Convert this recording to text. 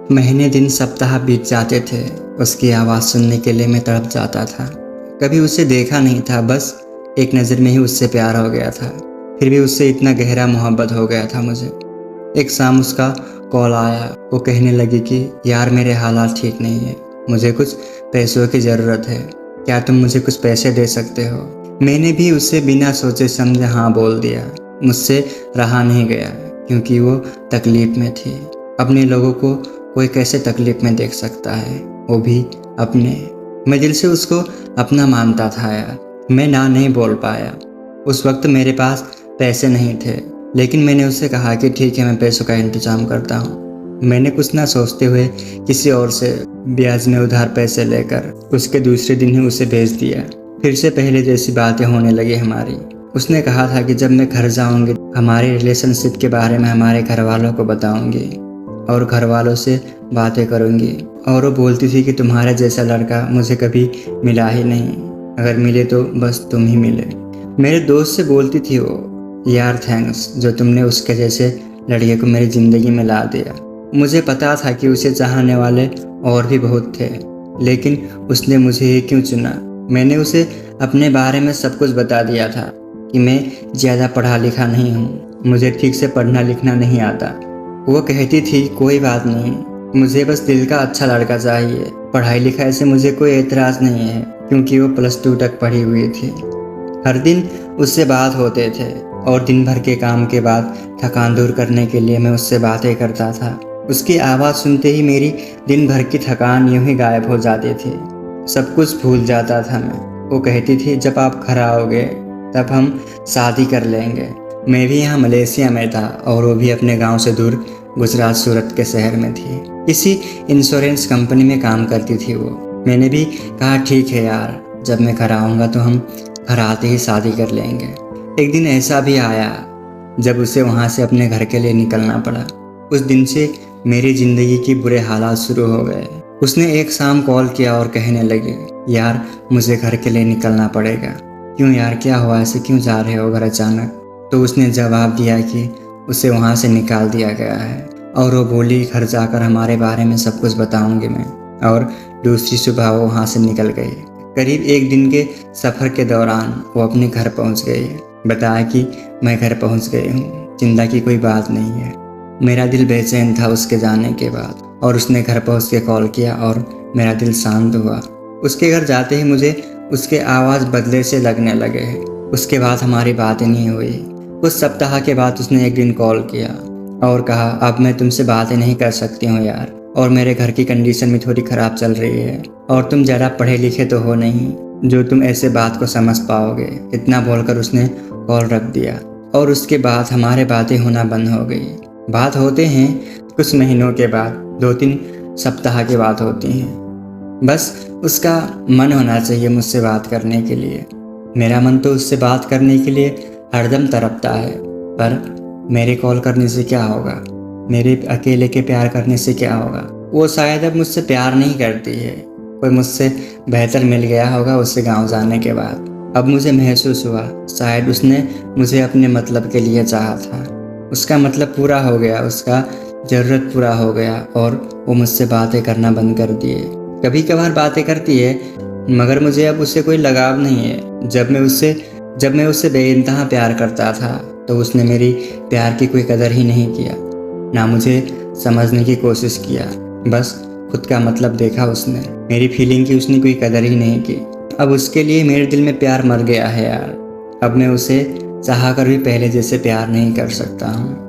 महीने दिन सप्ताह बीत जाते थे, उसकी आवाज़ सुनने के लिए मैं तड़प जाता था। कभी उसे देखा नहीं था, बस एक नज़र में ही उससे प्यार हो गया था। फिर भी उससे इतना गहरा मोहब्बत हो गया था मुझे। एक शाम उसका कॉल आया। वो कहने लगी कि यार मेरे हालात ठीक नहीं है, मुझे कुछ पैसों की ज़रूरत है, क्या तुम मुझे कुछ पैसे दे सकते हो। मैंने भी उसे बिना सोचे समझे हाँ बोल दिया। मुझसे रहा नहीं गया क्योंकि वो तकलीफ़ में थी। अपने लोगों को कोई कैसे तकलीफ़ में देख सकता है, वो भी अपने। मैं दिल से उसको अपना मानता था यार। मैं ना नहीं बोल पाया। उस वक्त मेरे पास पैसे नहीं थे, लेकिन मैंने उससे कहा कि ठीक है, मैं पैसों का इंतज़ाम करता हूँ। मैंने कुछ ना सोचते हुए किसी और से ब्याज में उधार पैसे लेकर उसके दूसरे दिन ही उसे भेज दिया। फिर से पहले जैसी बातें होने लगी हमारी। उसने कहा था कि जब मैं घर जाऊंगी हमारे रिलेशनशिप के बारे में हमारे घर वालों को बताऊंगी और घर वालों से बातें करूंगी। और वो बोलती थी कि तुम्हारे जैसा लड़का मुझे कभी मिला ही नहीं, अगर मिले तो बस तुम ही मिले। मेरे दोस्त से बोलती थी वो, यार थैंक्स जो तुमने उसके जैसे लड़के को मेरी ज़िंदगी में ला दिया। मुझे पता था कि उसे चाहने वाले और भी बहुत थे, लेकिन उसने मुझे ही क्यों चुना। मैंने उसे अपने बारे में सब कुछ बता दिया था कि मैं ज़्यादा पढ़ा लिखा नहीं हूँ, मुझे ठीक से पढ़ना लिखना नहीं आता। वो कहती थी कोई बात नहीं, मुझे बस दिल का अच्छा लड़का चाहिए, पढ़ाई लिखाई से मुझे कोई एतराज़ नहीं है, क्योंकि वो +2 तक पढ़ी हुई थी। हर दिन उससे बात होते थे और दिन भर के काम के बाद थकान दूर करने के लिए मैं उससे बातें करता था। उसकी आवाज़ सुनते ही मेरी दिन भर की थकान यूं ही गायब हो जाती थी, सब कुछ भूल जाता था मैं। वो कहती थी जब आप घर आओगे तब हम शादी कर लेंगे। मैं भी यहाँ मलेशिया में था और वो भी अपने गांव से दूर गुजरात सूरत के शहर में थी। किसी इंश्योरेंस कंपनी में काम करती थी वो। मैंने भी कहा ठीक है यार, जब मैं घर आऊँगा तो हम घर आते ही शादी कर लेंगे। एक दिन ऐसा भी आया जब उसे वहाँ से अपने घर के लिए निकलना पड़ा। उस दिन से मेरी ज़िंदगी के बुरे हालात शुरू हो गए। उसने एक शाम कॉल किया और कहने लगे यार मुझे घर के लिए निकलना पड़ेगा। क्यों यार, क्या हुआ, ऐसे क्यों जा रहे हो घर अचानक। तो उसने जवाब दिया कि उसे वहाँ से निकाल दिया गया है और वो बोली घर जाकर हमारे बारे में सब कुछ बताऊंगी मैं। और दूसरी सुबह वो वहाँ से निकल गई। करीब एक दिन के सफ़र के दौरान वो अपने घर पहुँच गई। बताया कि मैं घर पहुँच गई हूँ, चिंता की कोई बात नहीं है। मेरा दिल बेचैन था उसके जाने के बाद, और उसने घर पहुँच के कॉल किया और मेरा दिल शांत हुआ। उसके घर जाते ही मुझे उसके आवाज़ बदले से लगने लगे। उसके बाद हमारी बातें नहीं हुई। कुछ सप्ताह के बाद उसने एक दिन कॉल किया और कहा अब मैं तुमसे बातें नहीं कर सकती हूँ यार, और मेरे घर की कंडीशन भी थोड़ी ख़राब चल रही है, और तुम ज़्यादा पढ़े लिखे तो हो नहीं जो तुम ऐसे बात को समझ पाओगे। इतना बोलकर उसने कॉल रख दिया और उसके बाद हमारे बातें होना बंद हो गई। बात होते हैं कुछ महीनों के बाद, 2-3 सप्ताह के बाद होती हैं। बस उसका मन होना चाहिए मुझसे बात करने के लिए। मेरा मन तो उससे बात करने के लिए हरदम तड़पता है, पर मेरे कॉल करने से क्या होगा, मेरे अकेले के प्यार करने से क्या होगा। वो शायद अब मुझसे प्यार नहीं करती है, कोई मुझसे बेहतर मिल गया होगा उससे गांव जाने के बाद। अब मुझे महसूस हुआ शायद उसने मुझे अपने मतलब के लिए चाहा था। उसका मतलब पूरा हो गया, उसका ज़रूरत पूरा हो गया और वो मुझसे बातें करना बंद कर दिए। कभी कभार बातें करती है, मगर मुझे अब उससे कोई लगाव नहीं है। जब मैं उससे बेइंतहा प्यार करता था तो उसने मेरी प्यार की कोई कदर ही नहीं किया, ना मुझे समझने की कोशिश किया। बस खुद का मतलब देखा उसने, मेरी फीलिंग की उसने कोई कदर ही नहीं की। अब उसके लिए मेरे दिल में प्यार मर गया है यार। अब मैं उसे चाह कर भी पहले जैसे प्यार नहीं कर सकता हूँ।